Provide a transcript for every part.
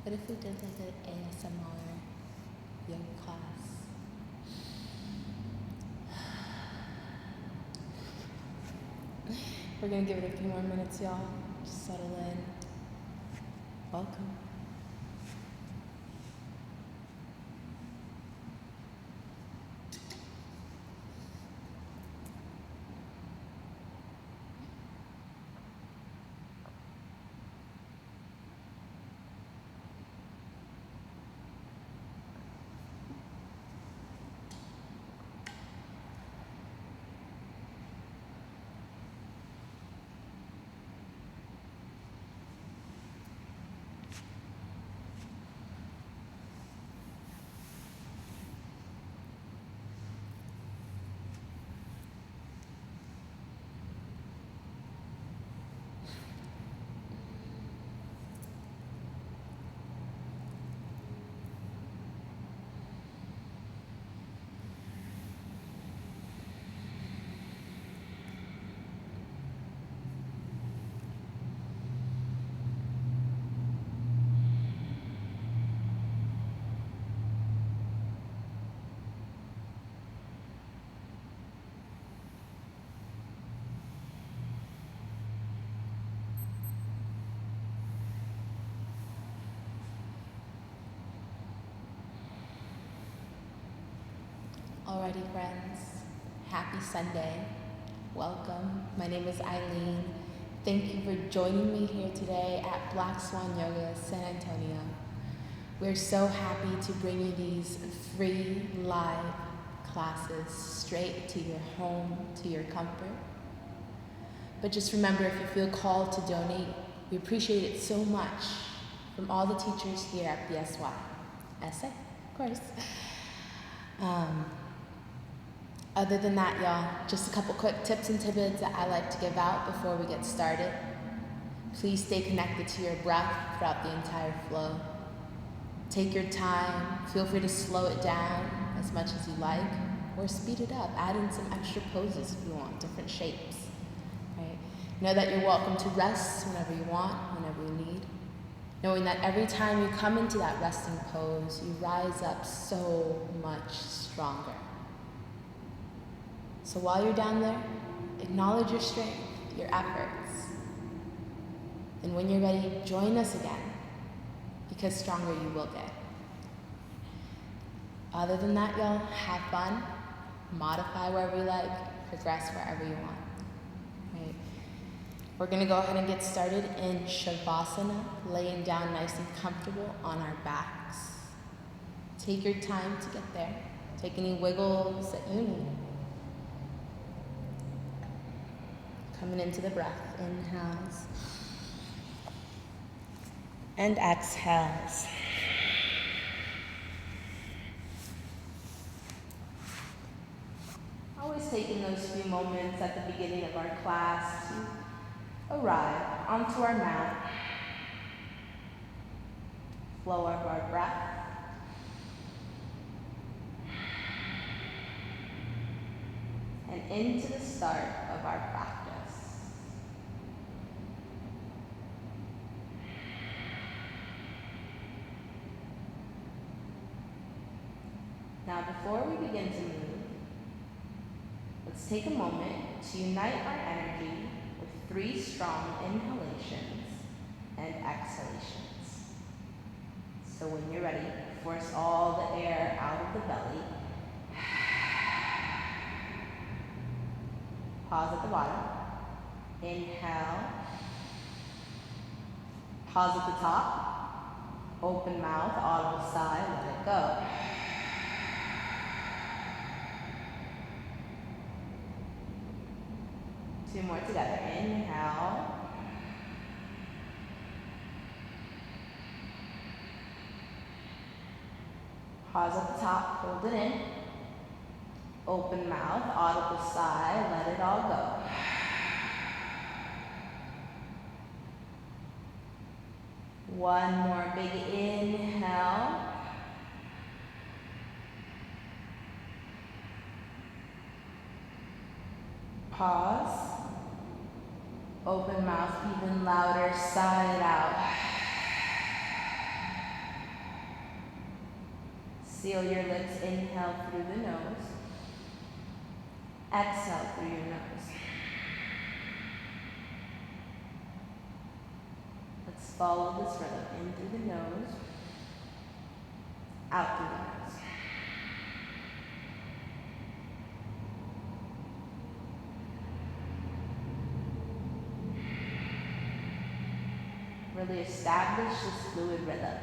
What if we did like an ASMR yoga class? We're gonna give it a few more minutes, y'all. Just settle in. Welcome. Alrighty, friends. Happy Sunday. Welcome. My name is Eileen. Thank you for joining me here today at Black Swan Yoga, San Antonio. We're so happy to bring you these free live classes straight to your home, to your comfort. But just remember, if you feel called to donate, we appreciate it so much from all the teachers here at BSY. SA, of course. Other than that, y'all, just a couple quick tips and tidbits that I like to give out before we get started. Please stay connected to your breath throughout the entire flow. Take your time. Feel free to slow it down as much as you like, or speed it up. Add in some extra poses if you want, different shapes. Right? Know that you're welcome to rest whenever you want, whenever you need. Knowing that every time you come into that resting pose, you rise up so much stronger. So while you're down there, acknowledge your strength, your efforts. And when you're ready, join us again, because stronger you will get. Other than that, y'all, have fun, modify wherever you like, progress wherever you want. Right? We're gonna go ahead and get started in Shavasana, laying down nice and comfortable on our backs. Take your time to get there. Take any wiggles that you need. Coming into the breath, inhales and exhales. Always taking those few moments at the beginning of our class to arrive onto our mat, flow of our breath, and into the start of our practice. Now, before we begin to move, let's take a moment to unite our energy with 3 strong inhalations and exhalations. So when you're ready, force all the air out of the belly. Pause at the bottom. Inhale. Pause at the top. Open mouth, audible sigh, let it go. Two more together. Inhale. Pause at the top, hold it in. Open mouth, audible sigh, let it all go. One more big inhale. Pause. Open mouth even louder, sigh it out. Seal your lips, inhale through the nose. Exhale through your nose. Let's follow this rhythm. In through the nose, out through the nose. Really establish this fluid rhythm.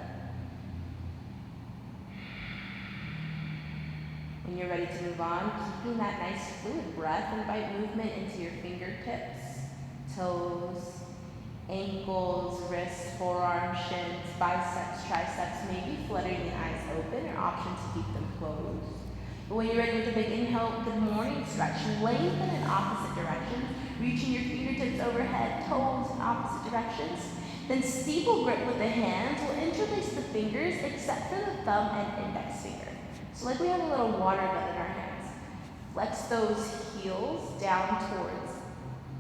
When you're ready to move on, keeping that nice fluid breath, invite movement into your fingertips, toes, ankles, wrists, forearms, shins, biceps, triceps, maybe fluttering the eyes open, or option to keep them closed. But when you're ready with a big inhale, good morning stretch. Lengthen in opposite directions, reaching your fingertips overhead, toes in opposite directions. Then steeple grip with the hands. We'll interlace the fingers except for the thumb and index finger. So like we have a little water gun in our hands. Flex those heels down towards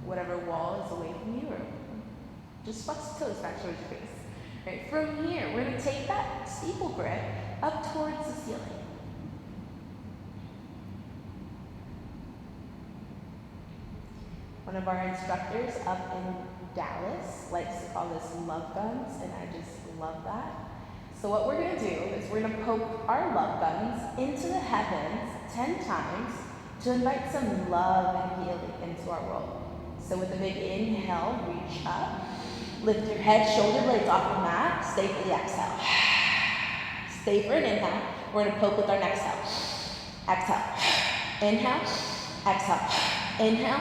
whatever wall is away from you, or just flex the toes back towards your face. Right, from here, we're gonna take that steeple grip up towards the ceiling. One of our instructors up in Dallas likes to call this love guns, and I just love that. So what we're gonna do is we're gonna poke our love guns into the heavens 10 times to invite some love and healing into our world. So with a big inhale, reach up, lift your head, shoulder blades off the mat, stay for the exhale. Stay for an inhale. We're gonna poke with our next exhale. Exhale, inhale, exhale, inhale,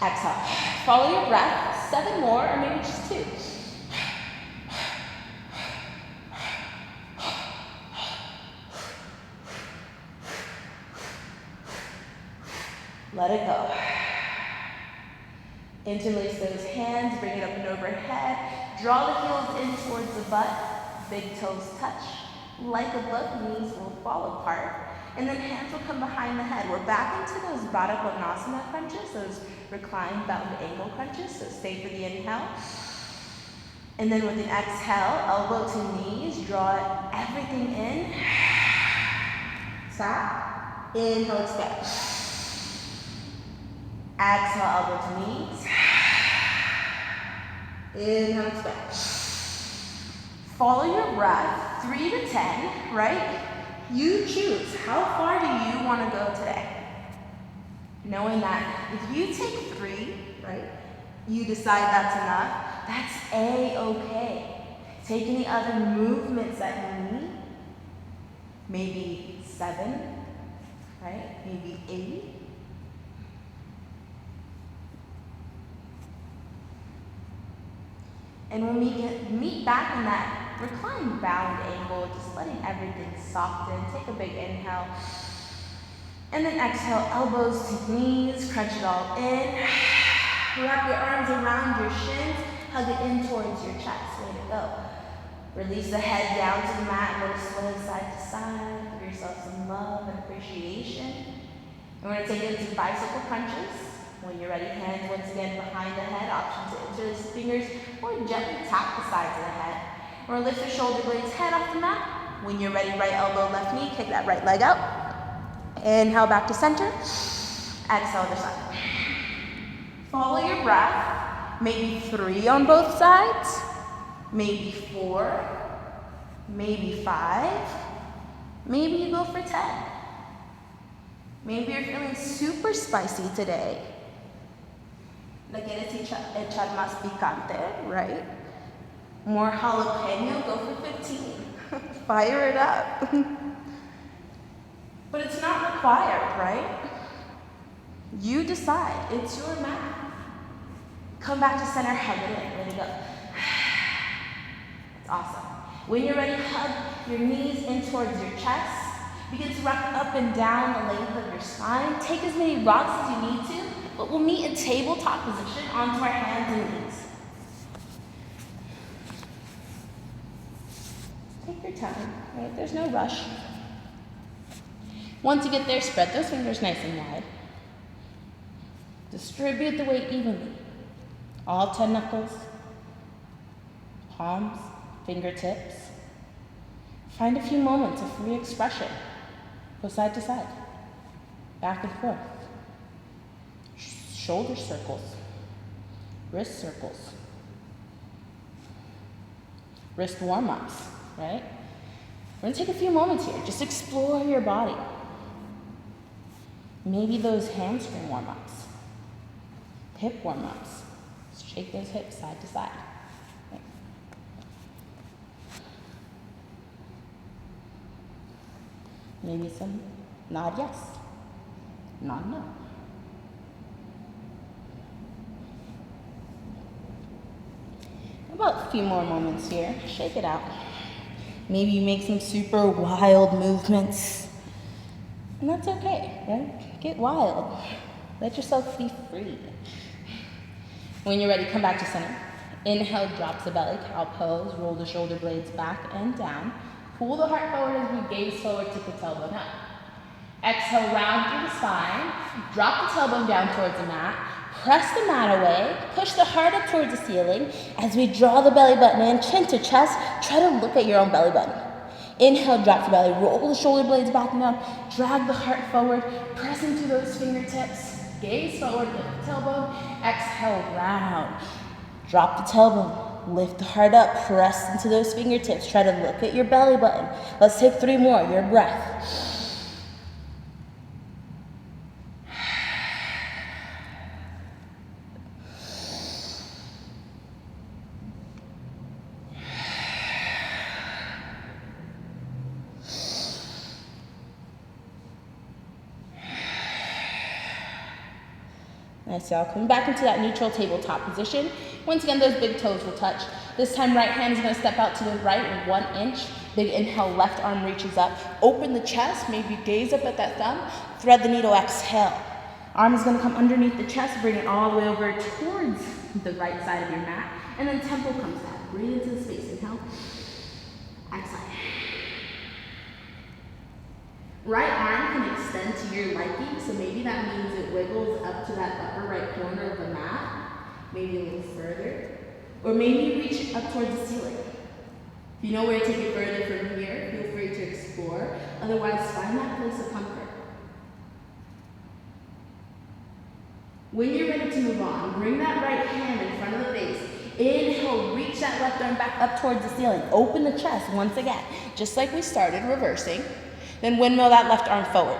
exhale. Follow your breath. 7 more, or maybe just 2. Let it go. Interlace those hands, bring it up and overhead. Draw the heels in towards the butt. Big toes touch. Like a book, knees will fall apart. And then hands will come behind the head. We're back into those Baddha Konasana crunches, those reclined bound ankle crunches. So stay for the inhale. And then with an exhale, elbow to knees, draw everything in. Stop. Inhale, expand. Exhale, elbow to knees. Inhale, expand. Follow your breath, 3 to 10, right? You choose. How far do you want to go today? Knowing that if you take 3, right, you decide that's enough, that's A-okay. Take any other movements that you need. Maybe 7, right? Maybe 8. And when we meet back in that reclined bound angle, just letting everything soften. Take a big inhale. And then exhale, elbows to knees, crunch it all in. Wrap your arms around your shins, hug it in towards your chest. Way to go. Release the head down to the mat, go sway side to side. Give yourself some love and appreciation. And we're gonna take it into bicycle crunches. When you're ready, hands once again behind the head, option to interlace the fingers or gently tap the sides of the head. Or lift the shoulder blades, head off the mat. When you're ready, right elbow, left knee, kick that right leg out. Inhale back to center. Exhale, other side. Follow your breath. Maybe 3 on both sides. Maybe 4. Maybe 5. Maybe you go for 10. Maybe you're feeling super spicy today. ¿Le quieres echar más picante, right? More jalapeno, go for 15. Fire it up. But it's not required, right? You decide. It's your mat. Come back to center, hug it in. Ready to go. It's awesome. When you're ready, hug your knees in towards your chest. Begin to rock up and down the length of your spine. Take as many rocks as you need to, but we'll meet in tabletop position onto our hands and knees. Take your time, right? There's no rush. Once you get there, spread those fingers nice and wide. Distribute the weight evenly. All 10 knuckles, palms, fingertips. Find a few moments of free expression. Go side to side, back and forth. Shoulder circles, wrist circles, wrist warm-ups, right? We're gonna take a few moments here. Just explore your body. Maybe those hamstring warm-ups, hip warm-ups. Shake those hips side to side. Okay. Maybe some nod yes, nod no. About a few more moments here. Shake it out. Maybe you make some super wild movements. And that's okay, right? Get wild. Let yourself be free. When you're ready, come back to center. Inhale, drop the belly, cow pose. Roll the shoulder blades back and down. Pull the heart forward as we gaze forward to the tailbone up. Exhale, round through the spine. Drop the tailbone down towards the mat. Press the mat away. Push the heart up towards the ceiling. As we draw the belly button in, chin to chest, try to look at your own belly button. Inhale, drop the belly. Roll the shoulder blades back and down. Drag the heart forward. Press into those fingertips. Gaze forward, lift the tailbone. Exhale, round. Drop the tailbone. Lift the heart up. Press into those fingertips. Try to look at your belly button. Let's take 3 more. Your breath. Nice, y'all. Coming back into that neutral tabletop position. Once again, those big toes will touch. This time, right hand is going to step out to the right 1 inch. Big inhale, left arm reaches up. Open the chest, maybe gaze up at that thumb. Thread the needle, exhale. Arm is going to come underneath the chest, bring it all the way over towards the right side of your mat. And then temple comes down. Breathe into the space. Inhale. Exhale. Right arm can extend to your liking, so maybe that means it wiggles up to that upper right corner of the mat, maybe a little further, or maybe reach up towards the ceiling. If you know where to take it further from here, feel free to explore. Otherwise, find that place of comfort. When you're ready to move on, bring that right hand in front of the face. Inhale, reach that left arm back up towards the ceiling. Open the chest once again, just like we started, reversing. Then windmill that left arm forward.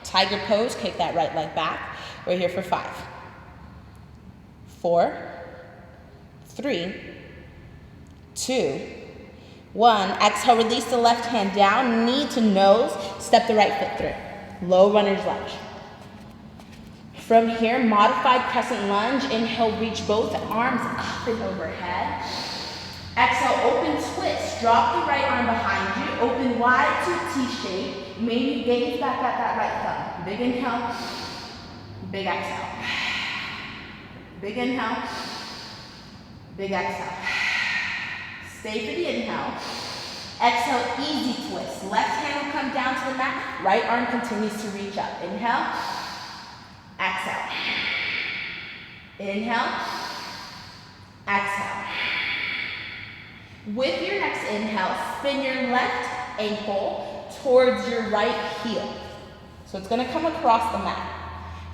Tiger pose, kick that right leg back. We're here for 5, 4, 3, 2, 1. Exhale, release the left hand down, knee to nose, step the right foot through. Low runner's lunge. From here, modified crescent lunge. Inhale, reach both arms up and overhead. Exhale, open twist. Drop the right arm behind you. Open wide to a T shape. Maybe gaze back at that right thumb. Big inhale, big exhale. Big inhale, big exhale. Stay for the inhale. Exhale, easy twist. Left hand will come down to the mat. Right arm continues to reach up. Inhale, exhale. Inhale, exhale. With your next inhale, spin your left ankle towards your right heel. So it's going to come across the mat.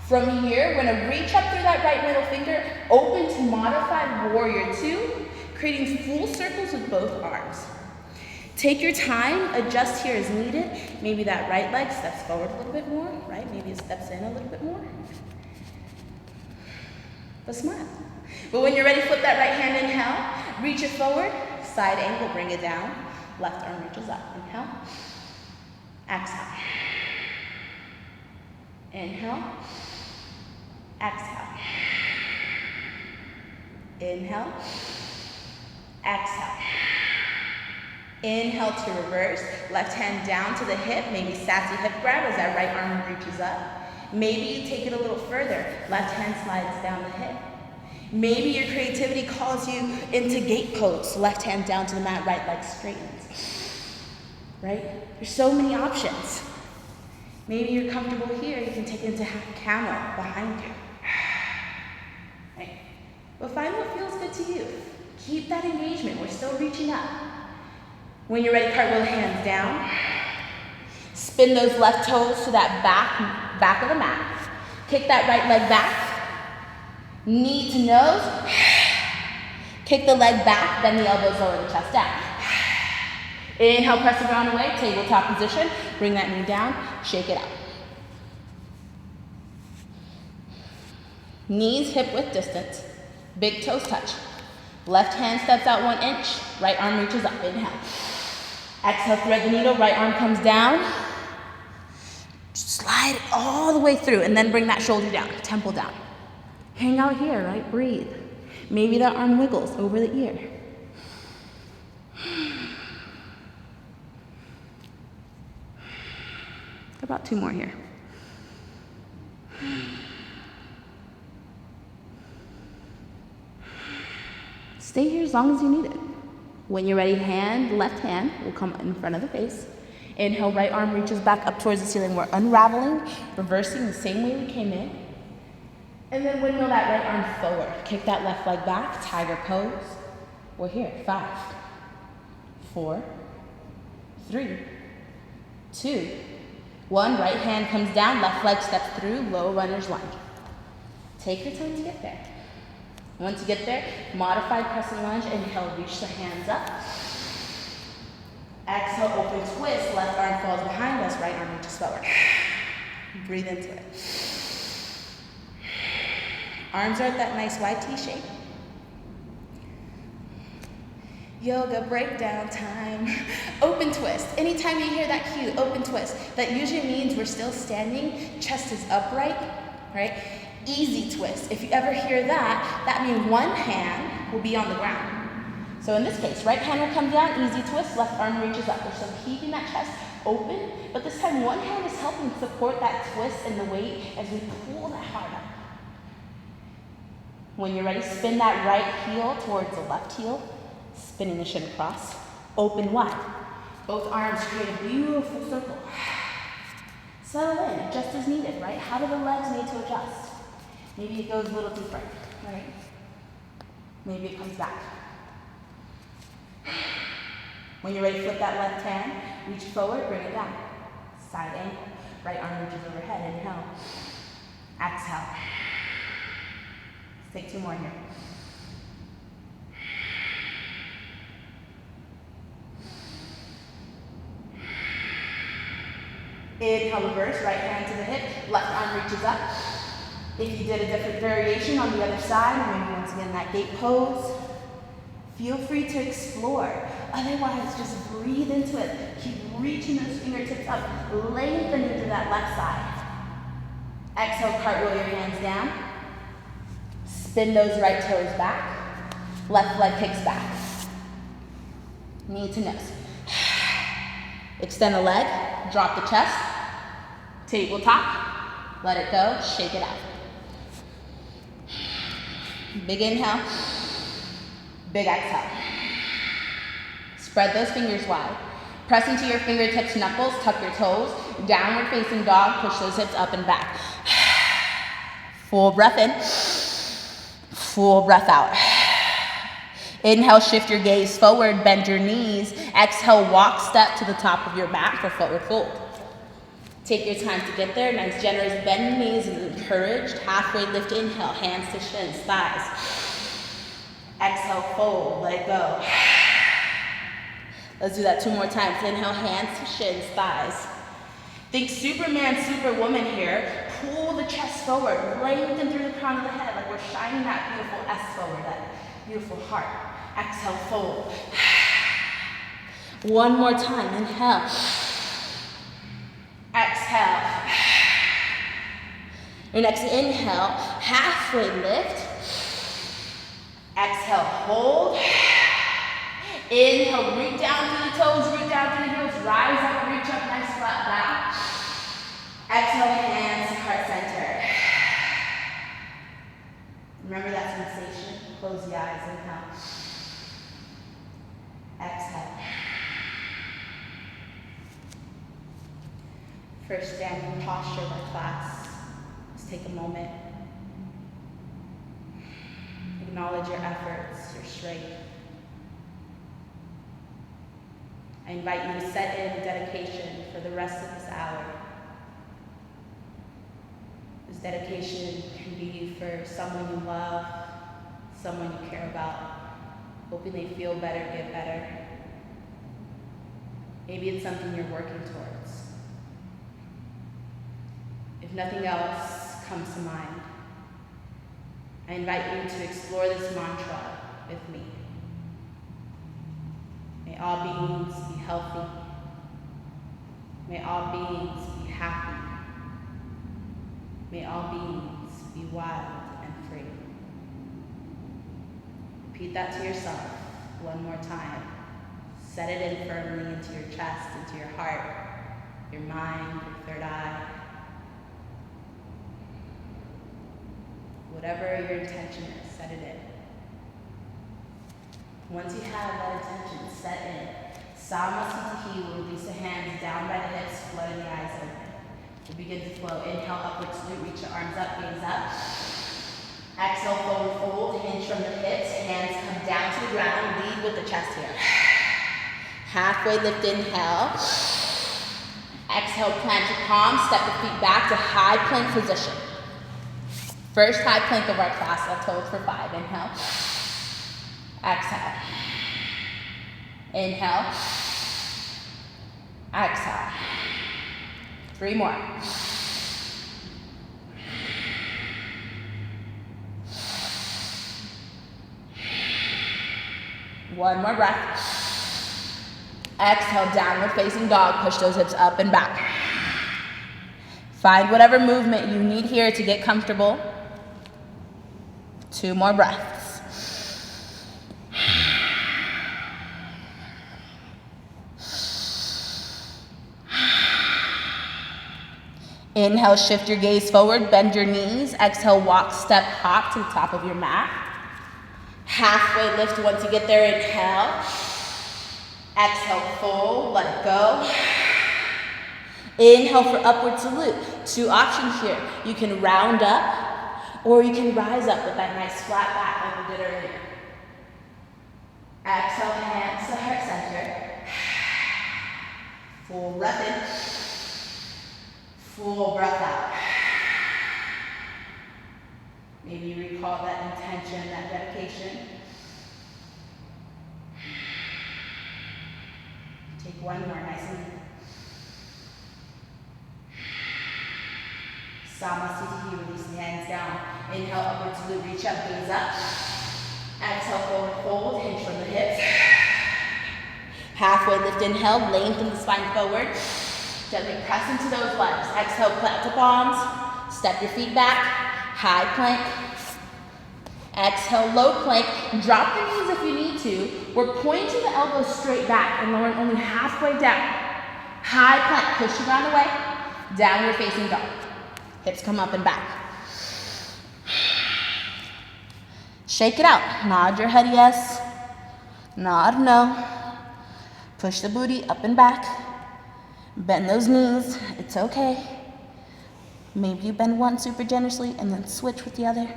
From here, we're going to reach up through that right middle finger, open to modified warrior 2, creating full circles with both arms. Take your time, adjust here as needed. Maybe that right leg steps forward a little bit more, right? Maybe it steps in a little bit more. But smile. But when you're ready, flip that right hand, inhale, reach it forward, side angle, bring it down. Left arm reaches up. Inhale, exhale. Inhale, exhale. Inhale, exhale. Inhale to reverse. Left hand down to the hip, maybe sassy hip grab as that right arm reaches up. Maybe you take it a little further. Left hand slides down the hip. Maybe your creativity calls you into gate pose. Left hand down to the mat, right leg straightens. Right? There's so many options. Maybe you're comfortable here, you can take it into half camel behind you. Right? But find what feels good to you. Keep that engagement, we're still reaching up. When you're ready, cartwheel the hands down. Spin those left toes to that back of the mat. Kick that right leg back. Knee to nose. Kick the leg back, bend the elbows, lower the chest down. Inhale, press the ground away, tabletop position. Bring that knee down, shake it out. Knees hip width distance. Big toes touch. Left hand steps out 1 inch, right arm reaches up, inhale. Exhale, thread the needle, right arm comes down. Slide it all the way through and then bring that shoulder down, temple down. Hang out here, right? Breathe. Maybe that arm wiggles over the ear. About 2 more here. Stay here as long as you need it. When you're ready, left hand will come in front of the face. Inhale, right arm reaches back up towards the ceiling. We're unraveling, reversing the same way we came in. And then windmill that right arm forward. Kick that left leg back, tiger pose. We're here, 5, 4, 3, 2, 1. Right hand comes down, left leg steps through, low runner's lunge. Take your time to get there. Once you get there, modified crescent lunge. Inhale, reach the hands up. Exhale, open twist. Left arm falls behind us, right arm reaches forward. Breathe into it. Arms are at that nice YT shape. Yoga breakdown time. Open twist. Anytime you hear that cue, open twist, that usually means we're still standing, chest is upright, right? Easy twist. If you ever hear that, that means one hand will be on the ground. So in this case, right hand will come down, easy twist, left arm reaches up. We're still keeping that chest open, but this time one hand is helping support that twist and the weight as we pull that heart up. When you're ready, spin that right heel towards the left heel, spinning the shin across, open wide. Both arms create a beautiful circle. Settle in, adjust as needed, right? How do the legs need to adjust? Maybe it goes a little deeper, right? Maybe it comes back. When you're ready, flip that left hand, reach forward, bring it down. Side angle, right arm reaches overhead, inhale. Exhale. Let's take 2 more here. Inhale, reverse, right hand to the hip, left arm reaches up. If you did a different variation on the other side, maybe once again that gate pose, feel free to explore. Otherwise, just breathe into it. Keep reaching those fingertips up, lengthening through that left side. Exhale, cartwheel your hands down. Spin those right toes back. Left leg kicks back. Knee to nose. Extend the leg, drop the chest, tabletop, let it go, shake it out. Big inhale, big exhale. Spread those fingers wide. Press into your fingertips, knuckles, tuck your toes. Downward facing dog, push those hips up and back. Full breath in, full breath out. Inhale, shift your gaze forward, bend your knees. Exhale, walk step to the top of your mat for forward fold. Take your time to get there. Nice, generous bend knees and encouraged. Halfway lift, inhale, hands to shins, thighs. Exhale, fold, let it go. Let's do that 2 more times. Inhale, hands to shins, thighs. Think Superman, Superwoman here. Pull the chest forward, lengthen through the crown of the head like we're shining that beautiful S forward, that beautiful heart. Exhale, fold. 1 more time, inhale. Exhale. Your next inhale, halfway lift. Exhale, hold. Inhale, root down through the toes, root down through the heels, rise up, reach up, nice flat back. Exhale, hands to heart center. Remember that sensation? Close the eyes, inhale. Exhale. First standing posture of our class. Let's take a moment. Acknowledge your efforts, your strength. I invite you to set in a dedication for the rest of this hour. This dedication can be for someone you love, someone you care about, hoping they feel better, get better. Maybe it's something you're working towards. If nothing else comes to mind, I invite you to explore this mantra with me. May all beings be healthy. May all beings be happy. May all beings be wild and free. Repeat that to yourself one more time. Set it in firmly into your chest, into your heart, your mind, your third eye. Whatever your intention is, set it in. Once you have that intention set in, Samasthiti will release the hands down by the hips, flooding the eyes open. You begin to flow. Inhale, upward salute, reach your arms up, gaze up. Exhale, forward fold, hinge from the hips, hands come down to the ground, lead with the chest here. Halfway lift, inhale. Exhale, plant your palms, step your feet back to high plank position. First high plank of our class, let's hold for 5. Inhale. Exhale. Inhale. Exhale. 3 more. One more breath. Exhale, downward facing dog. Push those hips up and back. Find whatever movement you need here to get comfortable. 2 more breaths. Inhale, shift your gaze forward, bend your knees. Exhale, walk, step, hop to the top of your mat. Halfway lift once you get there, inhale. Exhale, fold, let it go. Inhale for upward salute. 2 options here. You can round up, or you can rise up with that nice flat back like we did earlier. Exhale, hands to heart center. Full breath in. Full breath out. Maybe you recall that intention, that dedication. Take one more, nice and deep. Samasthiti, release the hands down. Inhale, upward salute, reach up, gaze up. Exhale, forward fold, hinge from the hips. Halfway lift, inhale, lengthen the spine forward. Gently press into those legs. Exhale, plant the palms. Step your feet back. High plank. Exhale, low plank. Drop the knees if you need to. We're pointing the elbows straight back and lowering only halfway down. High plank. Push the ground away. Downward facing dog. Hips come up and back. Shake it out. Nod your head yes. Nod no. Push the booty up and back. Bend those knees, it's okay. Maybe you bend one super generously and then switch with the other.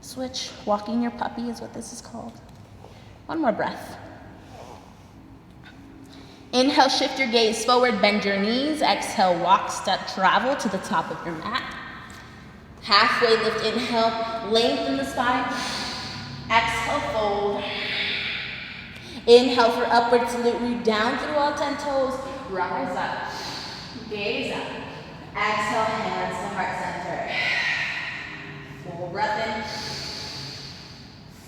Switch, walking your puppy is what this is called. One more breath. Inhale, shift your gaze forward, bend your knees. Exhale, walk, step, travel to the top of your mat. Halfway lift, inhale, lengthen the spine. Exhale, fold. Inhale for upward salute, root down through all 10 toes. Rise up, gaze up. Exhale, hands to heart center. Full breath in,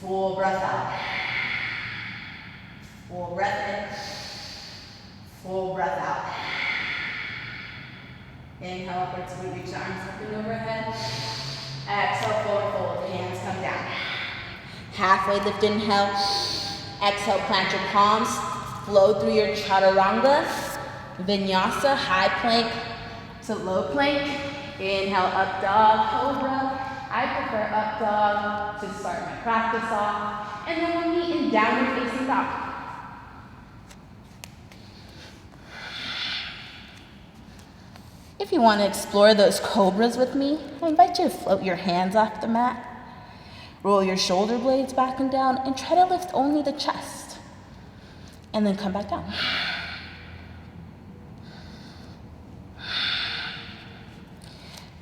full breath out. Full breath in, full breath out. Inhale, upward salute, reach the arms up and overhead. Exhale, forward fold, hands come down. Halfway lift, inhale. Exhale, plant your palms, flow through your chaturanga. Vinyasa, high plank to low plank. Inhale, up dog, cobra. I prefer up dog to start my practice off. And then we'll meet in downward facing dog. If you want to explore those cobras with me, I invite you to float your hands off the mat. Roll your shoulder blades back and down and try to lift only the chest. And then come back down.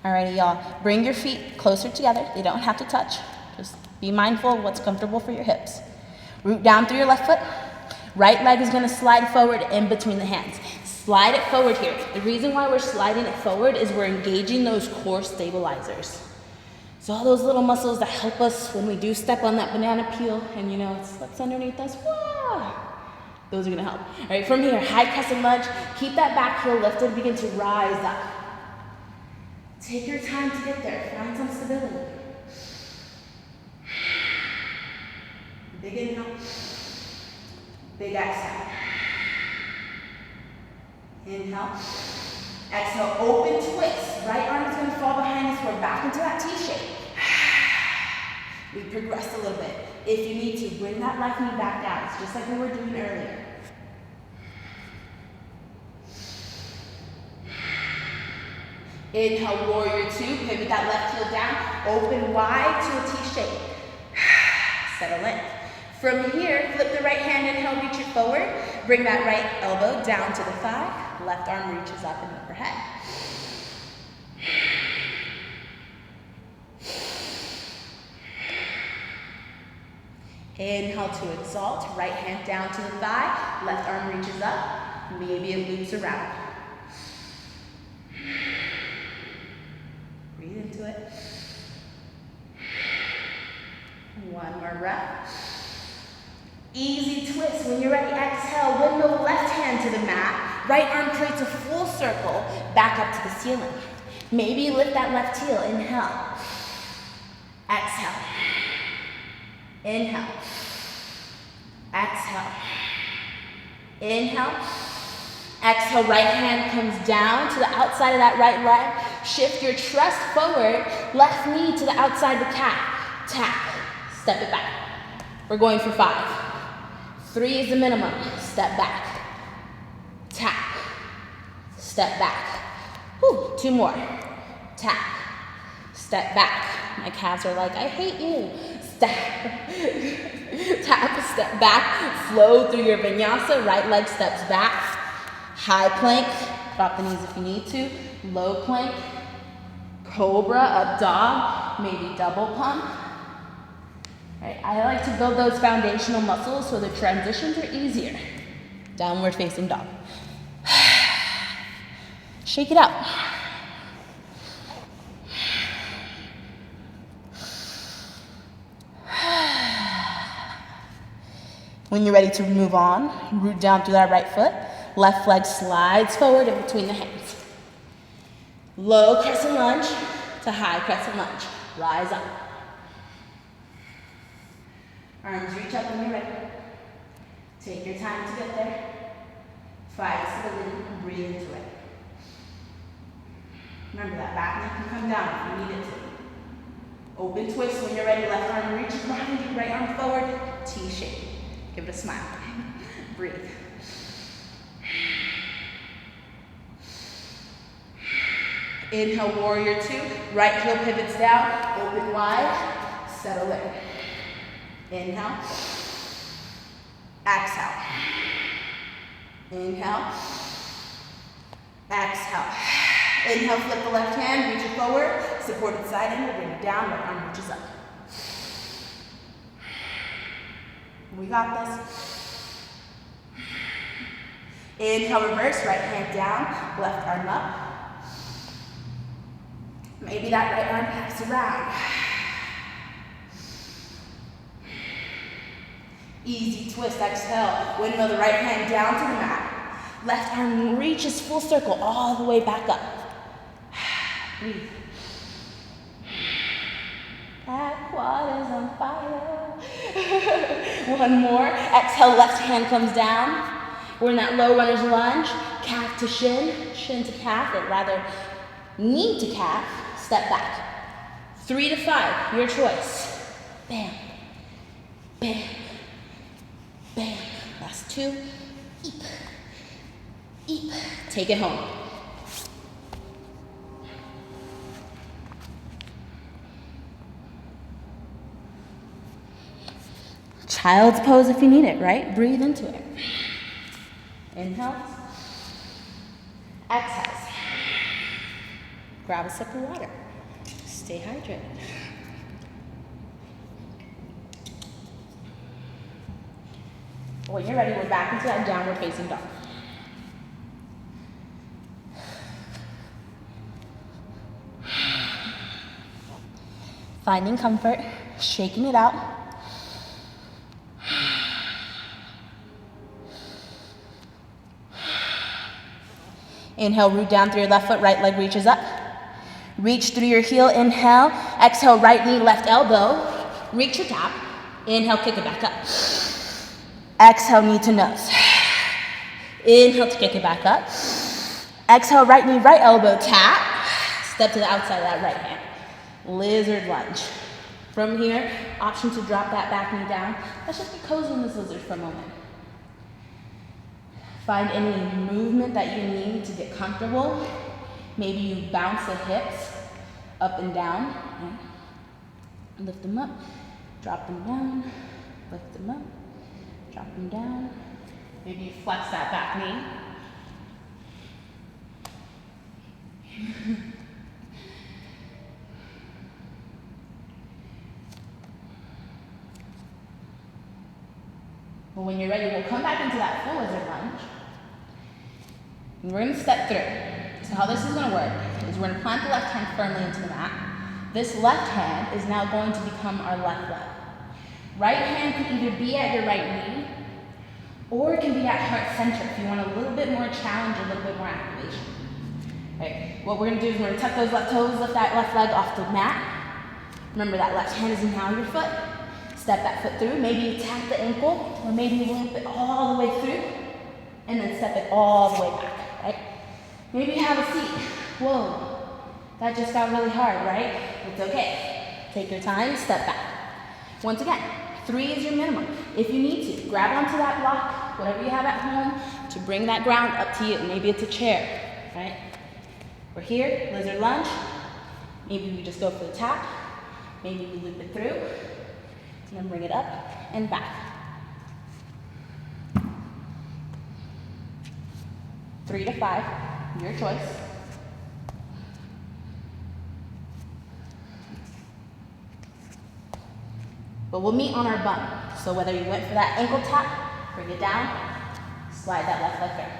Alrighty, y'all. Bring your feet closer together. They don't have to touch. Just be mindful of what's comfortable for your hips. Root down through your left foot. Right leg is gonna slide forward in between the hands. Slide it forward here. The reason why we're sliding it forward is we're engaging those core stabilizers. So all those little muscles that help us when we do step on that banana peel and it slips underneath us, wah, those are gonna help. All right, from here, high crescent lunge. Keep that back heel lifted, begin to rise up. Take your time to get there, find some stability. Big inhale, big exhale. Inhale, exhale, open twist. Right arm is gonna fall behind us, we're back into that T-shape. We progressed a little bit. If you need to, bring that left knee back down. It's just like we were doing earlier. Inhale, warrior two, pivot that left heel down, open wide to a T-shape. Settle in. From here, flip the right hand, inhale, reach it forward. Bring that right elbow down to the thigh. Left arm reaches up and overhead. Inhale to exalt, right hand down to the thigh. Left arm reaches up, maybe it loops around. Breathe into it. One more breath. Easy twist. When you're ready, exhale. Window left hand to the mat. Right arm creates a full circle back up to the ceiling. Maybe lift that left heel. Inhale. Exhale. Inhale. Exhale. Inhale. Exhale, right hand comes down to the outside of that right leg. Shift your chest forward, left knee to the outside of the calf. Tap, step it back. We're going for 5. 3 is the minimum. Step back. Tap, step back. Whew, 2 more. Tap, step back. My calves are like, I hate you. Step, tap, step back. Flow through your vinyasa. Right leg steps back. High plank, drop the knees if you need to. Low plank, cobra, up dog, maybe double pump. Right, I like to build those foundational muscles so the transitions are easier. Downward facing dog. Shake it out. When you're ready to move on, root down through that right foot. Left leg slides forward in between the hands. Low crescent lunge to high crescent lunge. Rise up. Arms reach up when you're ready. Take your time to get there. Find stability and breathe into it. Remember that back knee can come down if you need it to. Open twist when you're ready. Left arm reaches behind you, right arm forward. T-shape. Give it a smile. Breathe. Inhale, warrior two. Right heel pivots down. Open wide. Settle in. Inhale. Exhale. Inhale. Exhale. Inhale, flip the left hand, reach it forward. Supported side angle, bring it down, right arm reaches up. We got this. Inhale, reverse, right hand down, left arm up. Maybe that right arm wraps around. Easy twist, exhale. Windmill the right hand down to the mat. Left arm reaches full circle all the way back up. Breathe. That quad is on fire. One more. Exhale, left hand comes down. We're in that low runner's lunge. Calf to shin, shin to calf, or rather knee to calf. Step back. 3 to 5, your choice. Bam, bam, bam. Last 2. Eep, eep. Take it home. Child's pose if you need it, right? Breathe into it. Inhale. Exhale. grab a sip of water. Stay hydrated. When you're ready, we're back into that downward facing dog. Finding comfort, shaking it out. Inhale, root down through your left foot, right leg reaches up. Reach through your heel, inhale. Exhale, right knee, left elbow. Reach your tap. Inhale, kick it back up. Exhale, knee to nose. Inhale to kick it back up. Exhale, right knee, right elbow, tap. Step to the outside of that right hand. Lizard lunge. From here, option to drop that back knee down. Let's just be cozy in this lizard for a moment. Find any movement that you need to get comfortable. Maybe you bounce the hips up and down. Lift them up, drop them down, lift them up, drop them down. Maybe you flex that back knee. Well, when you're ready, we'll come back into that full lizard lunge. And we're going to step through. So how this is going to work is we're going to plant the left hand firmly into the mat. This left hand is now going to become our left leg. Right hand can either be at your right knee, or it can be at heart center if you want a little bit more challenge, a little bit more activation. Okay. What we're going to do is we're going to tuck those left toes, lift that left leg off the mat. Remember that left hand is now your foot. Step that foot through. Maybe you tap the ankle, or maybe you limp it all the way through, and then step it all the way back, right? Maybe you have a seat. Whoa, that just got really hard, right? It's okay. Take your time, step back. Once again, 3 is your minimum. If you need to, grab onto that block, whatever you have at home, to bring that ground up to you. Maybe it's a chair, right? We're here, lizard lunge. Maybe we just go for the tap. Maybe we loop it through. And then bring it up and back. 3 to 5, your choice. But we'll meet on our bum. So whether you went for that ankle tap, bring it down, slide that left leg down.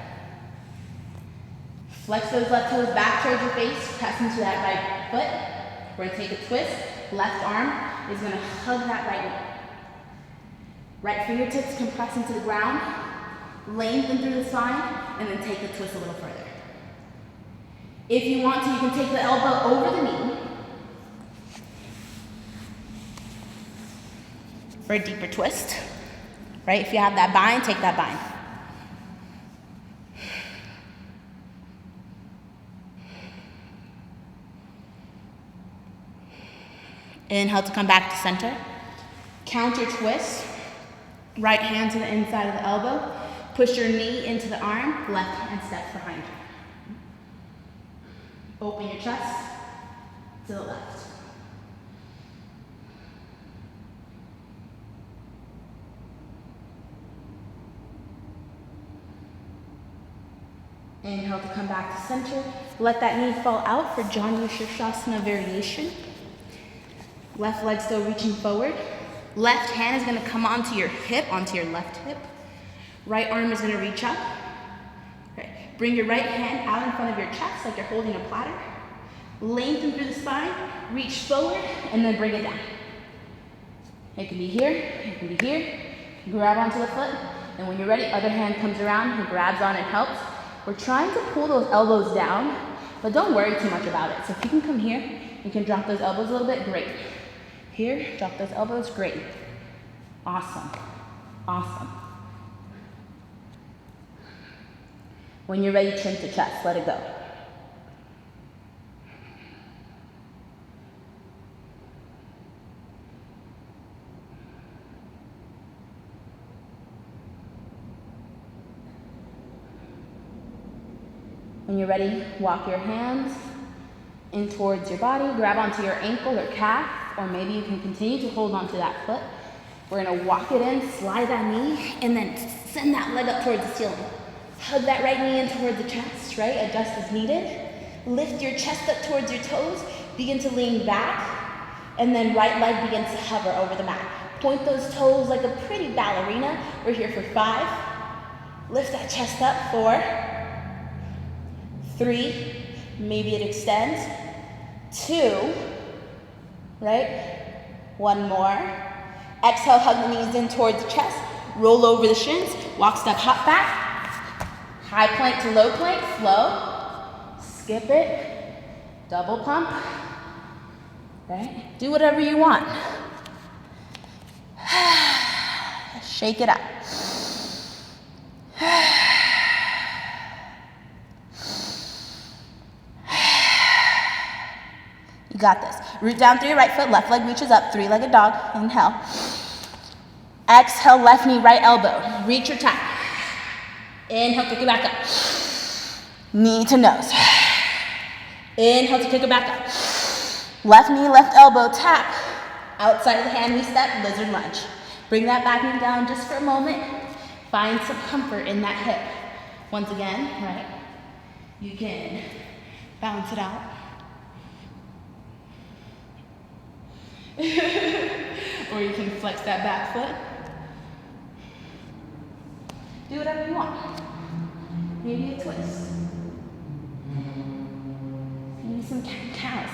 Flex those left toes back towards your face, press into that right foot. We're gonna take a twist. Left arm is going to hug that right knee. Right fingertips compress into the ground, lengthen through the spine, and then take the twist a little further. If you want to, you can take the elbow over the knee for a deeper twist. Right? If you have that bind, take that bind. Inhale to come back to center. Counter twist. Right hand to the inside of the elbow. Push your knee into the arm. Left hand steps behind you. Open your chest to the left. Inhale to come back to center. Let that knee fall out for Janu Shirshasana variation. Left leg still reaching forward. Left hand is going to come onto your hip, onto your left hip. Right arm is going to reach up. Okay. Bring your right hand out in front of your chest like you're holding a platter. Lengthen through the spine, reach forward, and then bring it down. It can be here, it can be here. Grab onto the foot, and when you're ready, other hand comes around and grabs on and helps. We're trying to pull those elbows down, but don't worry too much about it. So if you can come here, you can drop those elbows a little bit, great. Here, drop those elbows, great. Awesome, awesome. When you're ready, chin to chest, let it go. When you're ready, walk your hands in towards your body, grab onto your ankle or calf, or maybe you can continue to hold onto that foot. We're gonna walk it in, slide that knee, and then send that leg up towards the ceiling. Hug that right knee in toward the chest, right? Adjust as needed. Lift your chest up towards your toes. Begin to lean back. And then right leg begins to hover over the mat. Point those toes like a pretty ballerina. We're here for 5. Lift that chest up. 4, 3, maybe it extends. 2, right? 1 more. Exhale, hug the knees in towards the chest. Roll over the shins. Walk, step, hop back. High plank to low plank. Flow. Skip it. Double pump. Right? Do whatever you want. Shake it out. You got this. Root down through your right foot, left leg reaches up, 3-legged dog. Inhale. Exhale, left knee, right elbow. Reach your tap. Inhale, kick it back up. Knee to nose. Inhale to kick it back up. Left knee, left elbow, tap. Outside of the hand, we step, lizard lunge. Bring that back knee down just for a moment. Find some comfort in that hip. Once again, right? You can balance it out. Or you can flex that back foot. Do whatever you want. Maybe a twist. Maybe some cows.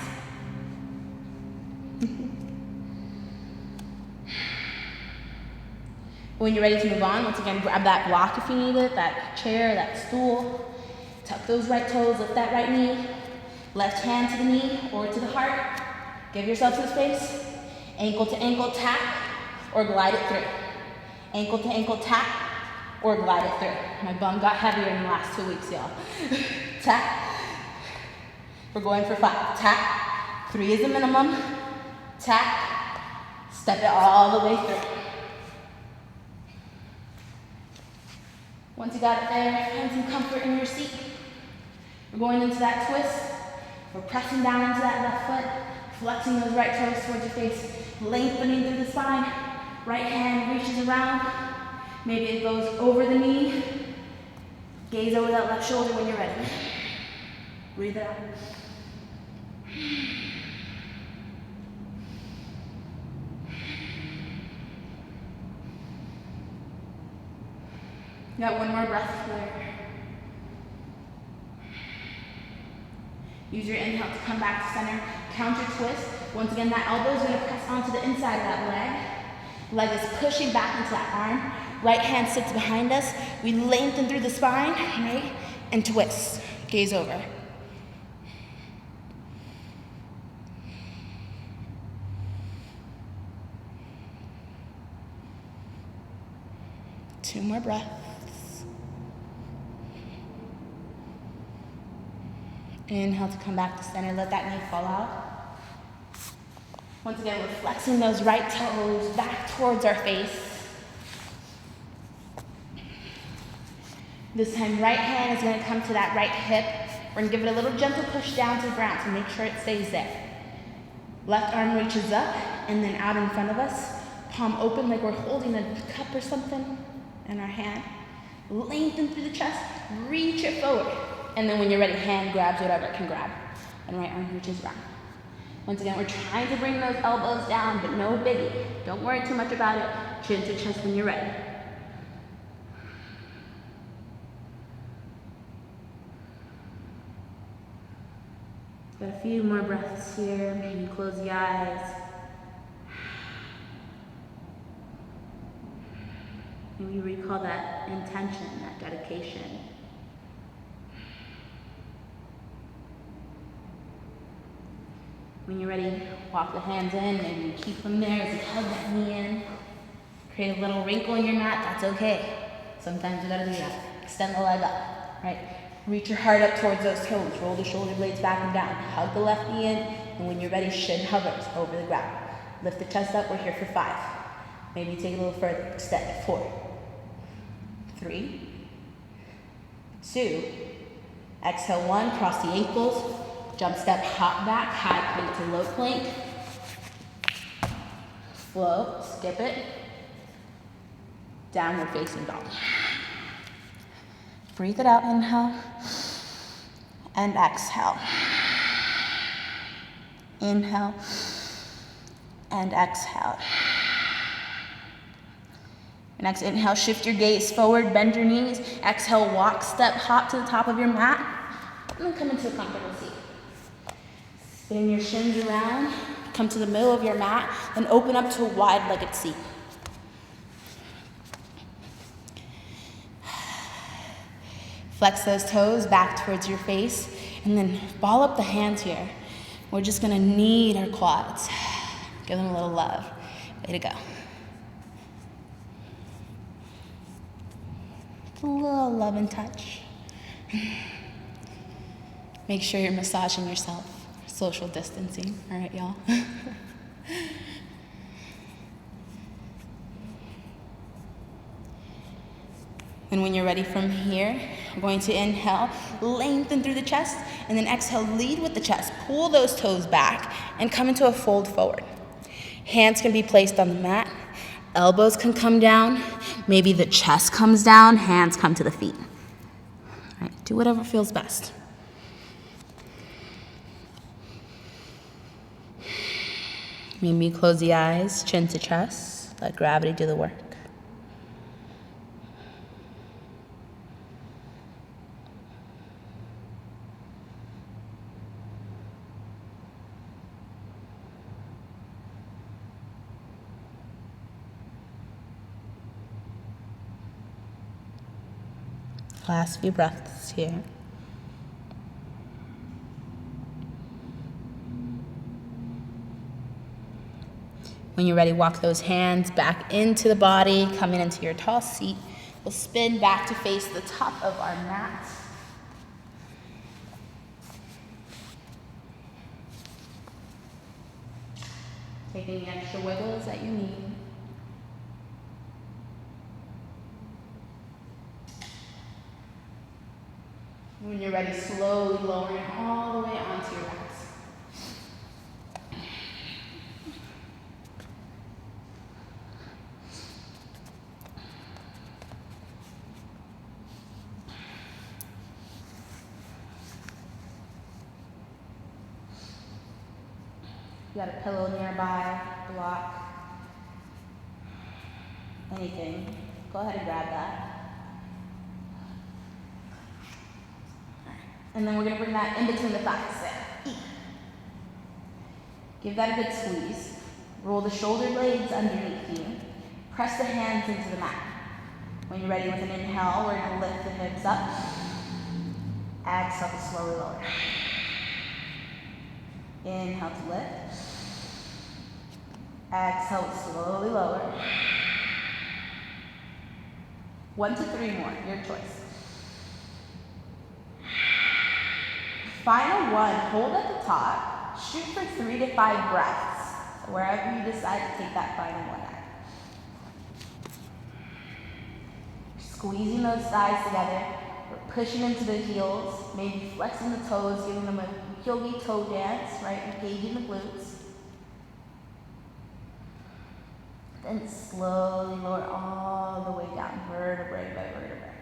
When you're ready to move on, once again, grab that block if you need it, that chair, that stool. Tuck those right toes, lift that right knee. Left hand to the knee or to the heart. Give yourself some space. Ankle to ankle tap or glide it through. Ankle to ankle tap or glide it through. My bum got heavier in the last 2 weeks, y'all. Tap. We're going for 5. Tap. 3 is the minimum. Tap. Step it all the way through. Once you got it there, find some comfort in your seat. We're going into that twist. We're pressing down into that left foot, flexing those right toes towards your face, lengthening through the spine. Right hand reaches around. Maybe it goes over the knee. Gaze over that left shoulder when you're ready. Breathe it out. Got one more breath here. Use your inhale to come back to center. Counter twist. Once again, that elbow is going to press onto the inside of that leg. Leg is pushing back into that arm. Right hand sits behind us. We lengthen through the spine, right? And twist. Gaze over. Two more breaths. Inhale to come back to center. Let that knee fall out. Once again, we're flexing those right toes back towards our face. This time, right hand is going to come to that right hip. We're going to give it a little gentle push down to the ground to make sure it stays there. Left arm reaches up and then out in front of us. Palm open like we're holding a cup or something in our hand. Lengthen through the chest. Reach it forward. And then when you're ready, hand grabs whatever it can grab. And right arm reaches around. Once again, we're trying to bring those elbows down, but no biggie. Don't worry too much about it. Chin to chest when you're ready. Got a few more breaths here. Maybe close the eyes. Maybe recall that intention, that dedication. When you're ready, walk the hands in, maybe you keep them there as you hug that knee in. Create a little wrinkle in your mat, that's okay. Sometimes you gotta do that. Extend the leg up, right? Reach your heart up towards those toes. Roll the shoulder blades back and down. Hug the left knee in, and when you're ready, shin hovers over the ground. Lift the chest up, we're here for 5. Maybe take it a little further, extend. 4, 3, 2, exhale 1, cross the ankles. Jump step, hop back, high plank to low plank. Flow, skip it. Downward facing dog. Breathe it out, inhale. and exhale. Inhale and exhale. Your next inhale, shift your gaze forward, bend your knees. Exhale, walk, step, hop to the top of your mat, and then come into a comfortable seat. Spin your shins around, come to the middle of your mat, then open up to a wide-legged seat. Flex those toes back towards your face, and then ball up the hands here. We're just gonna knead our quads. Give them a little love. Way to go. A little love and touch. Make sure you're massaging yourself. Social distancing, all right, y'all? And when you're ready from here, we're going to inhale, lengthen through the chest, and then exhale, lead with the chest. Pull those toes back and come into a fold forward. Hands can be placed on the mat. Elbows can come down. Maybe the chest comes down, hands come to the feet. All right, do whatever feels best. Maybe close the eyes, chin to chest. Let gravity do the work. Last few breaths here. When you're ready, walk those hands back into the body, coming into your tall seat. We'll spin back to face the top of our mat. Taking the extra wiggles that you need. When you're ready, slowly lowering all the way onto your backs. You got a pillow nearby, block, anything. Go ahead and grab that. And then we're gonna bring that in between the thighs. Give that a good squeeze. Roll the shoulder blades underneath you. Press the hands into the mat. When you're ready with an inhale, we're gonna lift the hips up. Exhale to slowly lower. Inhale to lift. Exhale to slowly lower. 1 to 3 more, your choice. Final one, hold at the top, shoot for 3 to 5 breaths, wherever you decide to take that final one at. Squeezing those thighs together, we're pushing into the heels, maybe flexing the toes, giving them a yogi toe dance, right, engaging the glutes. Then slowly lower all the way down, vertebrae by vertebrae.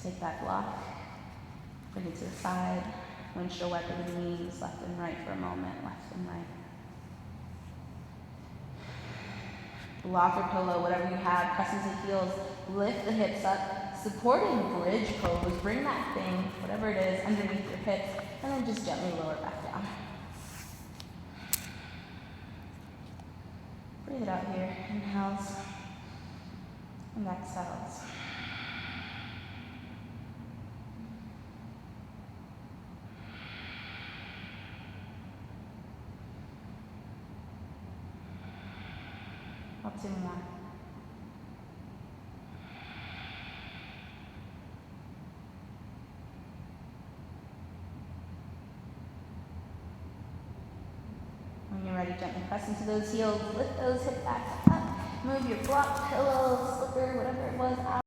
Take that block. Bring it to the side. Windshield wiper the knees, left and right for a moment, left and right. Block or pillow, whatever you have, press into heels, lift the hips up, supporting bridge pose, bring that thing, whatever it is, underneath your hips, and then just gently lower back down. Breathe it out here, inhales and exhales. Up 2 more. When you're ready, gently press into those heels, lift those hip backs up, move your block, pillow, slipper, whatever it was out.